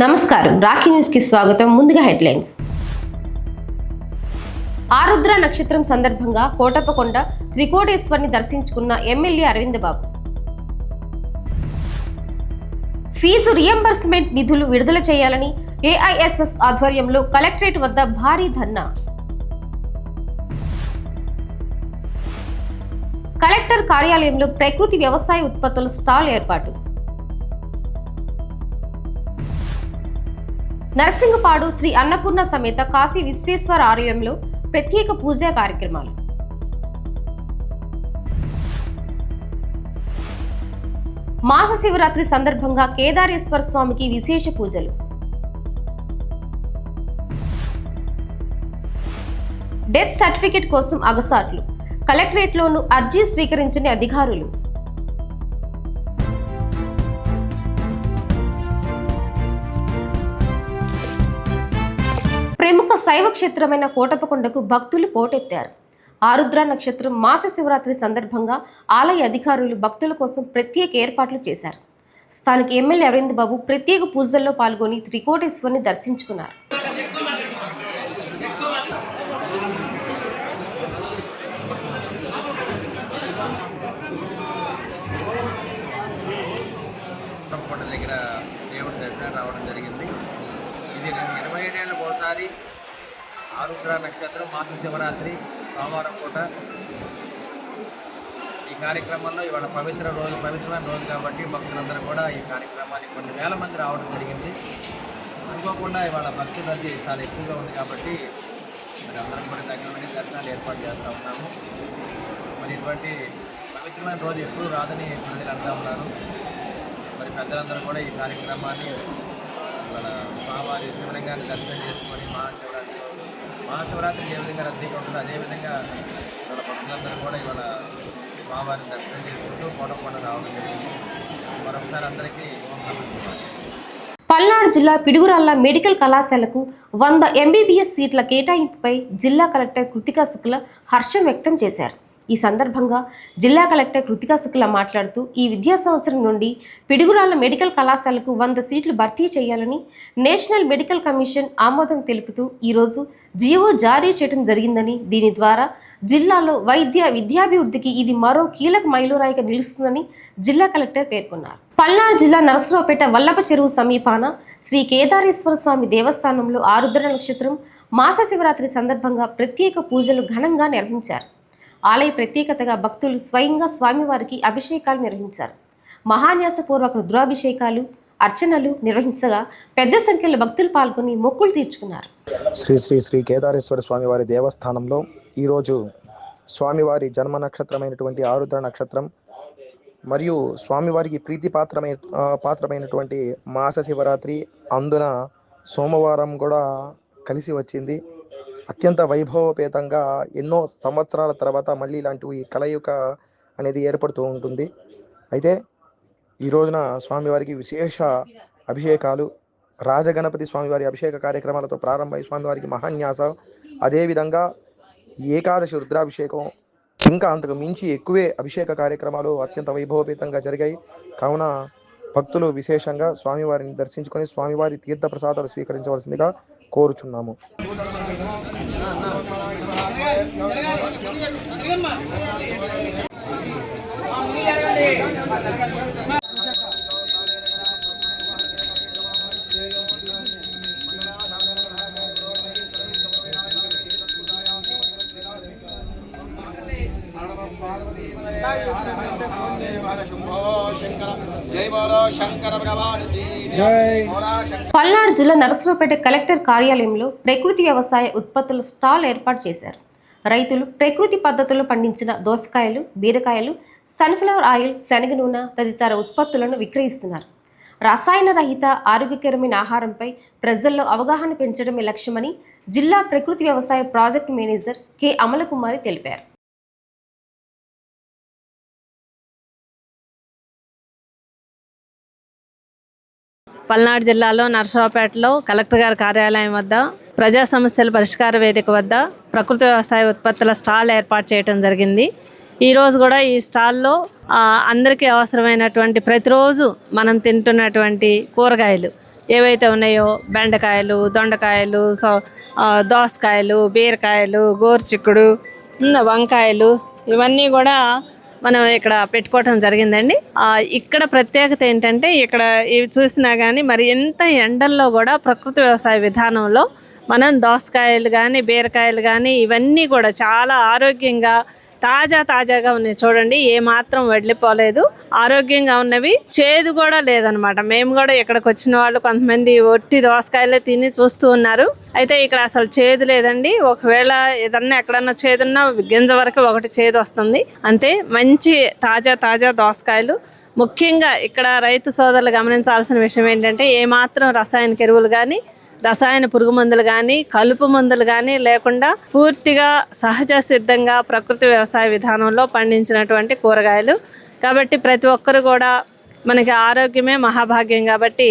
నమస్కారం, రాఖీ న్యూస్ కి స్వాగతం. ముందుగా హెడ్లైన్స్. ఆరుద్ర నక్షత్రం సందర్భంగా కోటప్పకొండ త్రికోటేశ్వర్ని దర్శించుకున్న ఎమ్మెల్యే అరవింద్ బాబు. ఫీజు రియంబర్స్మెంట్ నిధులు విడుదల చేయాలని ఏఐఎస్ఎఫ్ ఆధ్వర్యంలో కలెక్టరేట్ వద్ద భారీ ధర్నా. కలెక్టర్ కార్యాలయంలో ప్రకృతి వ్యవసాయ ఉత్పత్తుల స్టాల్ ఏర్పాటు. నరసింగపాడు శ్రీ అన్నపూర్ణ సమేత కాశీ విశ్వేశ్వర ఆలయంలో ప్రత్యేక పూజా కార్యక్రమాలు. మాస శివరాత్రి సందర్భంగా కేదారేశ్వర స్వామికి విశేష పూజలు. డెత్ సర్టిఫికెట్ కోసం అగసాట్లు. కలెక్టరేట్లోనూ అర్జీ స్వీకరించని అధికారులు. ప్రముఖ శైవ క్షేత్రమైన కోటప్పకొండకు భక్తులు పోటెత్తారు. ఆరుద్ర నక్షత్రం మాస శివరాత్రి సందర్భంగా ఆలయ అధికారులు భక్తుల కోసం ప్రత్యేక ఏర్పాట్లు చేశారు. స్థానిక ఎమ్మెల్యే అరవింద్ బాబు ప్రత్యేక పూజల్లో పాల్గొని త్రికోటేశ్వరుని దర్శించుకున్నారు. దగ్గర దేవుడి దర్శనం రావడం జరిగింది. ఇది 27 ఏళ్ళకు ఒకసారి ఆరుద్ర నక్షత్రం మాస శివరాత్రి సోమవారం పూట ఈ కార్యక్రమంలో ఇవాళ పవిత్రమైన రోజు కాబట్టి భక్తులందరూ కూడా ఈ కార్యక్రమానికి కొన్ని వేల మంది రావడం జరిగింది. అనుకోకుండా ఇవాళ భక్తుల రద్దీ చాలా ఎక్కువగా ఉంది కాబట్టి మరి అందరం కూడా దగ్గర నుండి దర్శనాలు ఏర్పాటు చేస్తూ ఉన్నాము. మరి ఇటువంటి పవిత్రమైన రోజు ఎప్పుడు రాదని ప్రజలు అంటూ ఉన్నారు. మరి పెద్దలందరూ కూడా ఈ కార్యక్రమాన్ని మన స్వామివారి శివలింగాన్ని దర్శనం చేసుకొని మహాశివరాత్రికి ఏ విధంగా రద్దీగా ఉంటుందో అదేవిధంగా ఇవాళ భక్తులందరూ కూడా ఇవాళ స్వామివారిని దర్శనం చేసుకుంటూ కోటప్పకొండ రావడం జరిగింది. మరొకసారి అందరికీ పల్నాడు జిల్లా పిడుగురాళ్ల మెడికల్ కళాశాలకు 100 MBBS సీట్ల కేటాయింపుపై జిల్లా కలెక్టర్ కృతికా శుక్ల హర్షం వ్యక్తం చేశారు. ఈ సందర్భంగా జిల్లా కలెక్టర్ కృతికా శుక్ల మాట్లాడుతూ ఈ విద్యా సంవత్సరం నుండి పిడుగురాళ్ల మెడికల్ కళాశాలకు 100 సీట్లు భర్తీ చేయాలని నేషనల్ మెడికల్ కమిషన్ ఆమోదం తెలుపుతూ ఈరోజు జియో జారీ చేయడం జరిగిందని, దీని ద్వారా జిల్లాలో విద్యాభివృద్ధికి ఇది మరో కీలక మైలురాయిగా నిలుస్తుందని జిల్లా కలెక్టర్ పేర్కొన్నారు. పల్నాడు జిల్లా నరసరావుపేట వల్లభ చెరువు సమీపాన శ్రీ కేదారేశ్వర స్వామి దేవస్థానంలో ఆరుద్ర నక్షత్రం మాస శివరాత్రి సందర్భంగా ప్రత్యేక పూజలు ఘనంగా నిర్వహించారు. ఆలయ ప్రత్యేకతగా భక్తులు స్వయంగా స్వామివారికి అభిషేకాలు నిర్వహించారు. మహాన్యాసపూర్వక రుద్రాభిషేకాలు, అర్చనలు నిర్వహించగా పెద్ద సంఖ్యలో భక్తులు పాల్గొని మొక్కులు తీర్చుకున్నారు. శ్రీ శ్రీ శ్రీ కేదారేశ్వర స్వామివారి దేవస్థానంలో ఈరోజు స్వామివారి జన్మ నక్షత్రమైనటువంటి ఆరుద్ర నక్షత్రం మరియు స్వామివారికి పాత్రమైనటువంటి మాస శివరాత్రి అందున సోమవారం కూడా కలిసి వచ్చింది. అత్యంత వైభవపేతంగా ఎన్నో సంవత్సరాల తర్వాత మళ్ళీ ఇలాంటి కలయిక అనేది ఏర్పడుతూ ఉంటుంది. అయితే ఈ రోజున స్వామివారికి విశేష అభిషేకాలు, రాజగణపతి స్వామివారి అభిషేక కార్యక్రమాలతో ప్రారంభమై స్వామివారికి మహాన్యాస, అదేవిధంగా ఏకాదశి రుద్రాభిషేకం, ఇంకా అంతకు మించి ఎక్కువే అభిషేక కార్యక్రమాలు అత్యంత వైభవపేతంగా జరిగాయి. కావున భక్తులు విశేషంగా స్వామివారిని దర్శించుకొని స్వామివారి తీర్థ ప్రసాదాలు స్వీకరించవలసిందిగా కోరుచున్నాము. పల్నాడు జిల్లా నరసరావుపేట కలెక్టర్ కార్యాలయంలో ప్రకృతి వ్యవసాయ ఉత్పత్తుల స్టాల్ ఏర్పాటు చేశారు. రైతులు ప్రకృతి పద్ధతుల్లో పండించిన దోసకాయలు, బీరకాయలు, సన్ఫ్లవర్ ఆయిల్, శనగ నూనె తదితర ఉత్పత్తులను విక్రయిస్తున్నారు. రసాయన రహిత ఆరోగ్యకరమైన ఆహారంపై ప్రజల్లో అవగాహన పెంచడమే లక్ష్యమని జిల్లా ప్రకృతి వ్యవసాయ ప్రాజెక్టు మేనేజర్ కె అమలకుమారి తెలిపారు. పల్నాడు జిల్లాలో నరసరావుపేటలో కలెక్టర్ గారి కార్యాలయం వద్ద ప్రజా సమస్యల పరిష్కార వేదిక వద్ద ప్రకృతి వ్యవసాయ ఉత్పత్తుల స్టాల్ ఏర్పాటు చేయడం జరిగింది. ఈరోజు కూడా ఈ స్టాల్లో అందరికీ అవసరమైనటువంటి ప్రతిరోజు మనం తింటున్నటువంటి కూరగాయలు ఏవైతే ఉన్నాయో బెండకాయలు, దొండకాయలు, దోసకాయలు, బీరకాయలు, గోరుచిక్కుడు, వంకాయలు ఇవన్నీ కూడా మనం ఇక్కడ పెట్టుకోవటం జరిగిందండి. ఇక్కడ ప్రత్యేకత ఏంటంటే ఇక్కడ ఇవి చూసినా కానీ మరి ఎంత ఎండల్లో కూడా ప్రకృతి వ్యవసాయ విధానంలో మనం దోసకాయలు కానీ బీరకాయలు కానీ ఇవన్నీ కూడా చాలా ఆరోగ్యంగా తాజాగా ఉన్నాయి. చూడండి, ఏమాత్రం వడ్లిపోలేదు, ఆరోగ్యంగా ఉన్నవి, చేదు కూడా లేదనమాట. మేము కూడా ఇక్కడికి వచ్చిన వాళ్ళు కొంతమంది ఒట్టి దోసకాయలే తిని చూస్తూ ఉన్నారు. అయితే ఇక్కడ అసలు చేదు లేదండి. ఒకవేళ ఏదన్నా ఎక్కడన్నా చేదున్నా గింజ వరకు ఒకటి చేదు వస్తుంది అంతే. మంచి తాజా దోసకాయలు. ముఖ్యంగా ఇక్కడ రైతు సోదరులు గమనించాల్సిన విషయం ఏంటంటే ఏమాత్రం రసాయనిక ఎరువులు కానీ రసాయన పురుగు మందులు కానీ కలుపు మందులు కానీ లేకుండా పూర్తిగా సహజ సిద్ధంగా ప్రకృతి వ్యవసాయ విధానంలో పండించినటువంటి కూరగాయలు. కాబట్టి ప్రతి ఒక్కరు కూడా మనకి ఆరోగ్యమే మహాభాగ్యం. కాబట్టి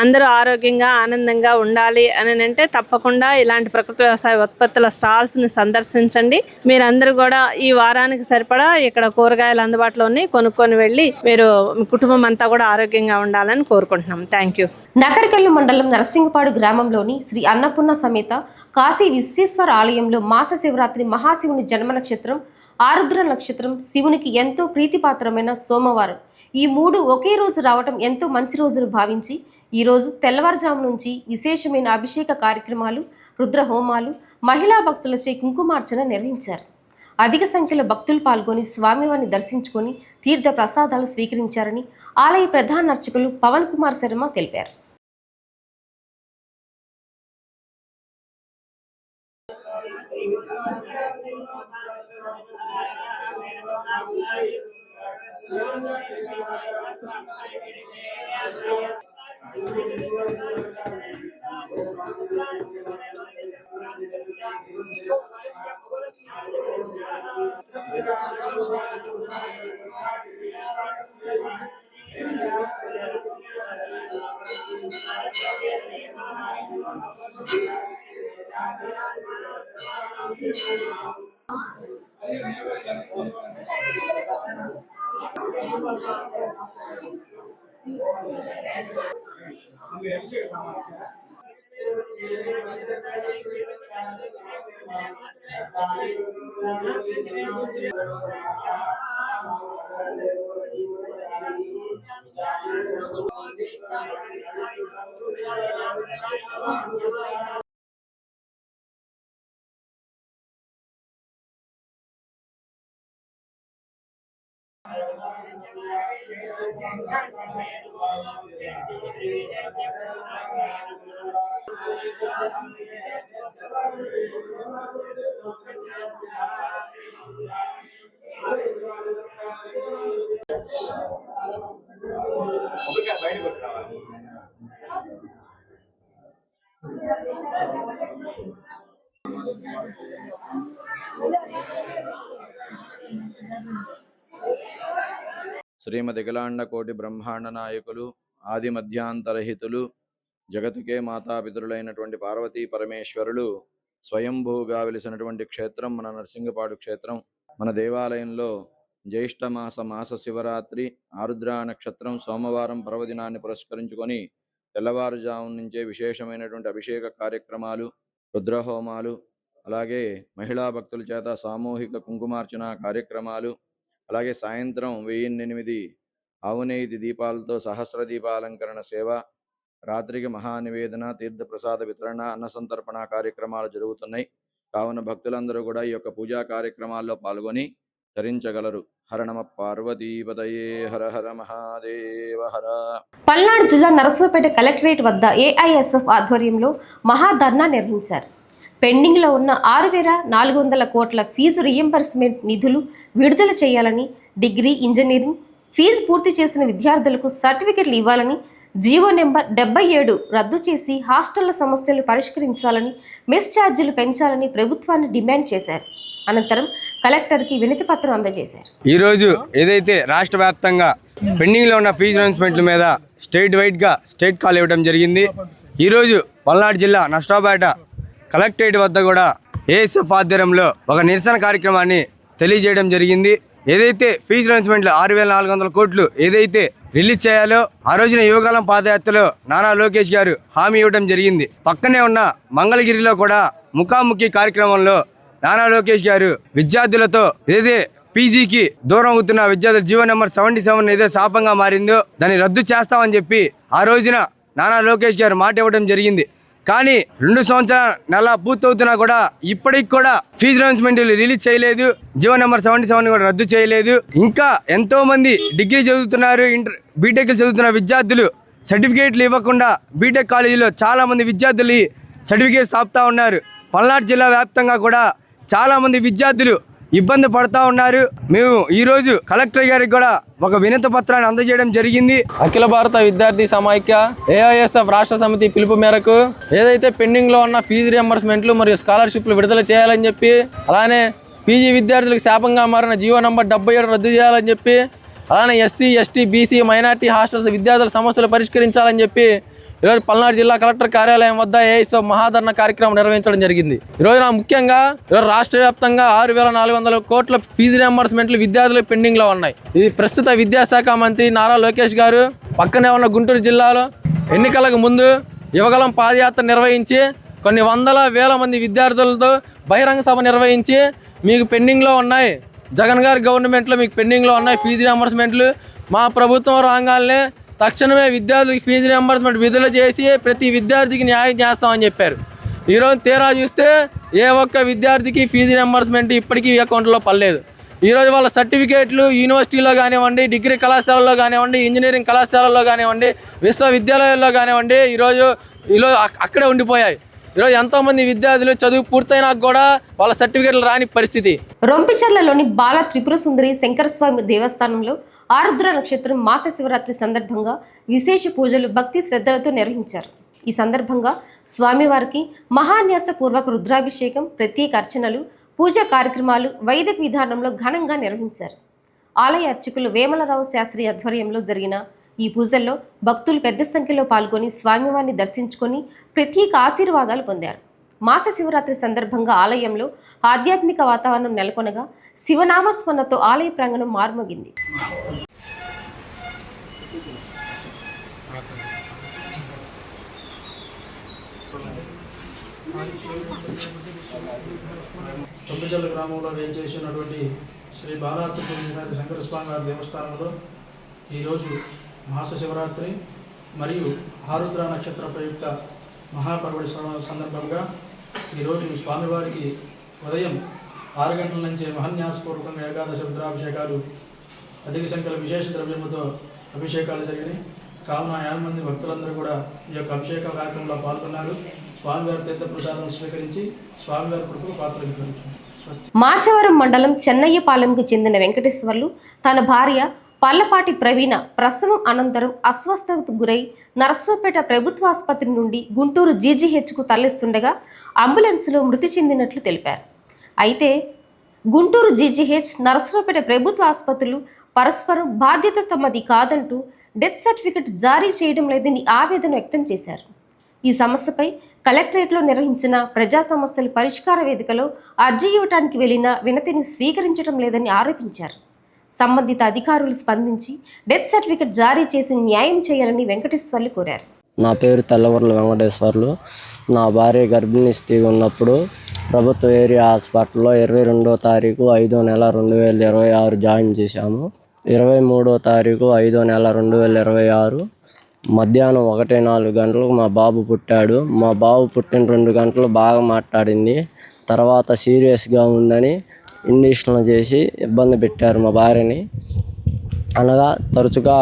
అందరూ ఆరోగ్యంగా ఆనందంగా ఉండాలి అని అంటే తప్పకుండా ఇలాంటి ప్రకృతి వ్యవసాయ ఉత్పత్తుల స్టాల్స్ని సందర్శించండి. మీరందరూ కూడా ఈ వారానికి సరిపడా ఇక్కడ కూరగాయలు అందుబాటులోని కొనుక్కొని వెళ్ళి మీరు కుటుంబం అంతా కూడా ఆరోగ్యంగా ఉండాలని కోరుకుంటున్నాం. Thank you. నకరికల్లు మండలం నరసింగపాడు గ్రామంలోని శ్రీ అన్నపూర్ణ సమేత కాశీ విశ్వేశ్వర ఆలయంలో మాస శివరాత్రి మహాశివుని జన్మ నక్షత్రం ఆరుద్ర నక్షత్రం శివునికి ఎంతో ప్రీతిపాత్రమైన సోమవారం. ఈ 3 ఒకే రోజు రావటం ఎంతో మంచి రోజును భావించి ఈరోజు తెల్లవారుజాము నుంచి విశేషమైన అభిషేక కార్యక్రమాలు, రుద్ర హోమాలు, మహిళా భక్తులచే కుంకుమార్చన నిర్వహించారు. అధిక సంఖ్యలో భక్తులు పాల్గొని స్వామివారిని దర్శించుకొని తీర్థ ప్రసాదాలు స్వీకరించారని ఆలయ ప్రధాన అర్చకులు పవన్ కుమార్ శర్మ తెలిపారు. శ్రీమతి అఖిలాండ కోటి బ్రహ్మాండ నాయకులు ఆది మధ్యాంతరహితులు జగతుకే మాతాపితరులైనటువంటి పార్వతీ పరమేశ్వరులు స్వయంభూగా వెలిసినటువంటి క్షేత్రం మన నరసింగపాడు క్షేత్రం. మన దేవాలయంలో జ్యేష్ఠ మాస శివరాత్రి ఆరుద్ర నక్షత్రం సోమవారం పర్వదినాన్ని పురస్కరించుకొని తెల్లవారుజాము నుంచే విశేషమైనటువంటి అభిషేక కార్యక్రమాలు, రుద్రహోమాలు, అలాగే మహిళా భక్తుల చేత సామూహిక కుంకుమార్చన కార్యక్రమాలు, అలాగే సాయంత్రం 1008 ఆవునేతి దీపాలతో సహస్ర దీపాలంకరణ సేవ, రాత్రికి మహానివేదన, తీర్థప్రసాద వితరణ, అన్నసంతర్పణ కార్యక్రమాలు జరుగుతున్నాయి. కావున భక్తులందరూ కూడా ఈ యొక్క పూజా కార్యక్రమాల్లో పాల్గొని ధరించగలరు. హర నమ పార్వతీపతయే, హర హర మహాదేవ హర. పల్నాడు జిల్లా నరసరావుపేట కలెక్టరేట్ వద్ద ఏఐఎస్ఎఫ్ ఆధ్వర్యంలో మహాధర్నా నిర్వహించారు. పెండింగ్లో ఉన్న 6,400 కోట్ల ఫీజు రీయింబర్స్మెంట్ నిధులు విడుదల చేయాలని, డిగ్రీ, ఇంజనీరింగ్ ఫీజు పూర్తి చేసిన విద్యార్థులకు సర్టిఫికెట్లు ఇవ్వాలని, జీవో నెంబర్ 77 రద్దు చేసి హాస్టళ్ల సమస్యలు పరిష్కరించాలని, మెస్ ఛార్జీలు పెంచాలని ప్రభుత్వాన్ని డిమాండ్ చేశారు. అనంతరం కలెక్టర్కి వినతి పత్రం అందజేశారు. ఈరోజు ఏదైతే రాష్ట్ర వ్యాప్తంగా పెండింగ్లో ఉన్న ఫీజు రియంబర్స్మెంట్ల మీద స్టేట్ వైడ్గా స్టేట్ కాల్ ఇవ్వడం జరిగింది. ఈరోజు పల్నాడు జిల్లా నర్సరావుపేట కలెక్టరేట్ వద్ద కూడా ఏఎస్ఎఫ్ ఆధ్వర్యంలో ఒక నిరసన కార్యక్రమాన్ని తెలియజేయడం జరిగింది. ఏదైతే ఫీజు రియంబర్స్మెంట్లు 6,400 కోట్లు ఏదైతే రిలీజ్ చేయాలో ఆ రోజున యువకాలం పాదయాత్రలో నారా లోకేష్ గారు హామీ ఇవ్వడం జరిగింది. పక్కనే ఉన్న మంగళగిరిలో కూడా ముఖాముఖి కార్యక్రమంలో నారా లోకేష్ గారు విద్యార్థులతో ఏదైతే పీజీకి దూరం అవుతున్న విద్యార్థుల జీవో నెంబర్ 77 ఏదో శాపంగా మారిందో దాన్ని రద్దు చేస్తామని చెప్పి ఆ రోజున నారా లోకేష్ గారు మాట ఇవ్వడం జరిగింది. కానీ 2 సంవత్సరాల నెల పూర్తవుతున్నా కూడా ఇప్పటికి కూడా ఫీజు అనౌన్స్మెంట్లు రిలీజ్ చేయలేదు. జీవో నెంబర్ 77 కూడా రద్దు చేయలేదు. ఇంకా ఎంతో మంది డిగ్రీ చదువుతున్నారు, బీటెక్ చదువుతున్న విద్యార్థులు సర్టిఫికేట్లు ఇవ్వకుండా బీటెక్ కాలేజీలో చాలా మంది విద్యార్థులు సర్టిఫికేట్స్ ఆపుతా ఉన్నారు. పల్నాడు జిల్లా వ్యాప్తంగా కూడా చాలా మంది విద్యార్థులు ఇబ్బంది పడుతూ ఉన్నారు. మేము ఈరోజు కలెక్టర్ గారికి కూడా ఒక వినతి పత్రాన్ని అందజేయడం జరిగింది. అఖిల భారత విద్యార్థి సమాఖ్య ఏఐఎస్ఎఫ్ రాష్ట్ర సమితి పిలుపు మేరకు ఏదైతే పెండింగ్లో ఉన్న ఫీజు రియంబర్స్మెంట్లు మరియు స్కాలర్షిప్లు విడుదల చేయాలని చెప్పి, అలానే పీజీ విద్యార్థులకు శాపంగా మారిన జీవో నంబర్ 77 రద్దు చేయాలని చెప్పి, అలానే SC, ST, BC, minority hostels విద్యార్థుల సమస్యలు పరిష్కరించాలని చెప్పి ఈరోజు పల్నాడు జిల్లా కలెక్టర్ కార్యాలయం వద్ద ఏఐఎస్ఎఫ్ మహాధరణ కార్యక్రమం నిర్వహించడం జరిగింది. ఈరోజు ముఖ్యంగా రాష్ట్ర వ్యాప్తంగా 6,400 కోట్ల ఫీజు రియంబర్స్మెంట్లు విద్యార్థులకు పెండింగ్లో ఉన్నాయి. ఇది ప్రస్తుత విద్యాశాఖ మంత్రి నారా లోకేష్ గారు పక్కనే ఉన్న గుంటూరు జిల్లాలో ఎన్నికలకు ముందు యువగలం పాదయాత్ర నిర్వహించి కొన్ని వందల వేల మంది విద్యార్థులతో బహిరంగ సభ నిర్వహించి మీకు పెండింగ్లో ఉన్నాయి, జగన్ గారి గవర్నమెంట్లో మీకు పెండింగ్లో ఉన్నాయి ఫీజు రియంబర్స్మెంట్లు, మా ప్రభుత్వం రాగానే తక్షణమే విద్యార్థులకు ఫీజు రియంబర్స్మెంట్ విడుదల చేసి ప్రతి విద్యార్థికి న్యాయం చేస్తామని చెప్పారు. ఈరోజు తీరా చూస్తే ఏ ఒక్క విద్యార్థికి ఫీజు రియంబర్స్మెంట్ ఇప్పటికీ అకౌంట్లో పడలేదు. ఈరోజు వాళ్ళ సర్టిఫికేట్లు యూనివర్సిటీలో కానివ్వండి, డిగ్రీ కళాశాలలో కానివ్వండి, ఇంజనీరింగ్ కళాశాలలో కానివ్వండి, విశ్వవిద్యాలయాల్లో కానివ్వండి ఈరోజు అక్కడే ఉండిపోయాయి. ఈరోజు ఎంతోమంది విద్యార్థులు చదువు పూర్తయినా కూడా వాళ్ళ సర్టిఫికేట్లు రాని పరిస్థితి. రొంపిచర్లలోని బాల త్రిపుర సుందరి శంకరస్వామి దేవస్థానంలో ఆరుద్ర నక్షత్రం మాస శివరాత్రి సందర్భంగా విశేష పూజలు భక్తి శ్రద్ధలతో నిర్వహించారు. ఈ సందర్భంగా స్వామివారికి మహాన్యాసపూర్వక రుద్రాభిషేకం, ప్రత్యేక అర్చనలు, పూజా కార్యక్రమాలు వైదిక విధానంలో ఘనంగా నిర్వహించారు. ఆలయ అర్చకులు వేమలరావు శాస్త్రి ఆధ్వర్యంలో జరిగిన ఈ పూజల్లో భక్తులు పెద్ద సంఖ్యలో పాల్గొని స్వామివారిని దర్శించుకొని ప్రత్యేక ఆశీర్వాదాలు పొందారు. మాస శివరాత్రి సందర్భంగా ఆలయంలో ఆధ్యాత్మిక వాతావరణం నెలకొనగా శివనామస్మరణతో ఆలయ ప్రాంగణం మారుమోగింది. రొంపిచర్ల గ్రామంలో వేయించేసినటువంటి శ్రీ బాలాత్రిపుర శంకరస్వామి వారి దేవస్థానంలో ఈరోజు మాస శివరాత్రి మరియు ఆరుద్ర నక్షత్ర ప్రయుక్త మహాపర్వడి సందర్భంగా ఈరోజు స్వామివారికి ఉదయం 6 గంటల నుంచే మహాన్యాసపూర్వకంగా ఏకాదశ రుద్రాభిషేకాలు, అధిక సంఖ్యలో విశేష ద్రవ్యముతో అభిషేకాలు జరిగినాయి. కావున 50 మంది భక్తులందరూ కూడా ఈ యొక్క అభిషేక కార్యక్రమంలో పాల్గొన్నారు. స్వామివారి తీర్థ ప్రసాదం స్వీకరించి స్వామివారి కృపకు పాత్రలు. మాచవరం మండలం చెన్నయ్యపాలెంకు చెందిన వెంకటేశ్వర్లు తన భార్య పల్లపాటి ప్రవీణ ప్రసవం అనంతరం అస్వస్థతకు గురై నరసరావుపేట ప్రభుత్వ ఆసుపత్రి నుండి గుంటూరు జీజీహెచ్కు తరలిస్తుండగా అంబులెన్స్లో మృతి చెందినట్లు తెలిపారు. అయితే గుంటూరు జీజీహెచ్, నరసరావుపేట ప్రభుత్వ ఆసుపత్రులు పరస్పరం బాధ్యత తమది కాదంటూ డెత్ సర్టిఫికెట్ జారీ చేయడం లేదని ఆవేదన వ్యక్తం చేశారు. ఈ సమస్యపై కలెక్టరేట్లో నిర్వహించిన ప్రజా సమస్యల పరిష్కార వేదికలో అర్జీ ఇవ్వడానికి వెళ్లిన వినతిని స్వీకరించడం లేదని ఆరోపించారు. సంబంధిత అధికారులు స్పందించి డెత్ సర్టిఫికెట్ జారీ చేసి న్యాయం చేయాలని వెంకటేశ్వర్లు కోరారు. నా పేరు తెల్లవర్ల వెంకటేశ్వర్లు. నా భార్య గర్భిణీ స్త్రీ ఉన్నప్పుడు ప్రభుత్వ ఏరియా హాస్పిటల్లో 22వ తారీఖు 5వ నెల 2026 జాయిన్ చేశాము. 23వ తారీఖు 5వ నెల 2026 మధ్యాహ్నం 1:04 గంటలకు మా బాబు పుట్టాడు. మా బాబు పుట్టిన 2 గంటలు బాగా మాట్లాడింది. తర్వాత సీరియస్గా ఉందని ఇంజక్షన్లు చేసి ఇబ్బంది పెట్టారు మా భార్యని. అనగా తరచుగా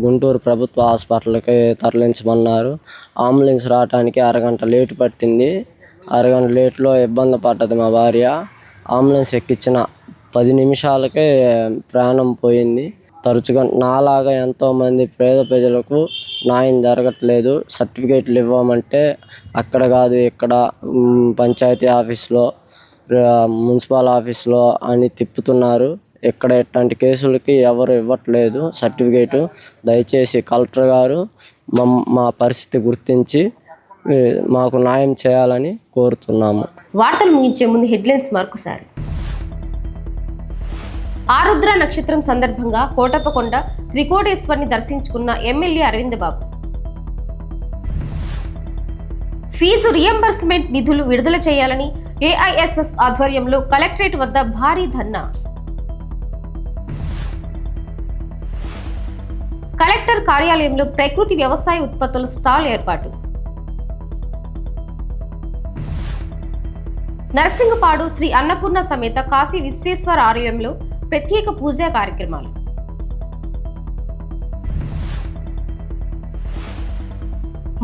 గుంటూరు ప్రభుత్వ హాస్పిటల్కి తరలించమన్నారు. అంబులెన్స్ రావడానికి అరగంట లేటు పట్టింది. అరగంట లేట్లో ఇబ్బంది పడ్డది మా భార్య. అంబులెన్స్ ఎక్కించిన 10 నిమిషాలకే ప్రాణం పోయింది. తరచుగా నాలాగా ఎంతోమంది పేద ప్రజలకు న్యాయం జరగట్లేదు. సర్టిఫికేట్లు ఇవ్వమంటే అక్కడ కాదు ఇక్కడ పంచాయతీ ఆఫీస్లో, మున్సిపల్ ఆఫీస్లో అని తిప్పుతున్నారు. ఇక్కడ ఇట్లాంటి కేసులకి ఎవరు ఇవ్వట్లేదు సర్టిఫికేటు. దయచేసి కలెక్టర్ గారు మా పరిస్థితి గుర్తించి మాకు న్యాయం చేయాలని కోరుతున్నాము. వార్తలు ముగించే ముందు హెడ్లైన్స్ మరొకసారి. ఆరుద్ర నక్షత్రం సందర్భంగా కోటప్పకొండ త్రికోటేశ్వరిని దర్శించుకున్న ఎమ్మెల్యే అరవింద్ బాబు. ఫీజు రియంబర్స్మెంట్ నిధులు విడుదల చేయాలని ఏఐఎస్ఎఫ్ ఆధ్వర్యంలో కలెక్టరేట్ వద్ద భారీ ధర్నా. కలెక్టర్ కార్యాలయంలో ప్రకృతి వ్యవసాయ ఉత్పత్తుల స్టాల్ ఏర్పాటు. నరసింగపాడు శ్రీ అన్నపూర్ణ సమేత కాశీ విశ్వేశ్వర ఆలయంలో ప్రత్యేక పూజా కార్యక్రమాలు.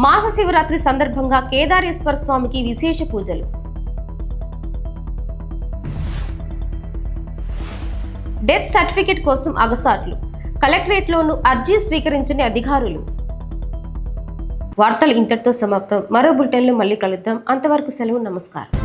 మాస శివరాత్రి సందర్భంగా కేదారేశ్వర స్వామికి విశేష పూజలు. డెత్ సర్టిఫికెట్ కోసం అగసాట్లు. కలెక్టరేట్లోనూ అర్జీ స్వీకరించని అధికారులు. వార్తలు ఇంతటితో సమాప్తం. మరో బులెటిన్లో మళ్ళీ కలుద్దాం. అంతవరకు సెలవు. నమస్కారం.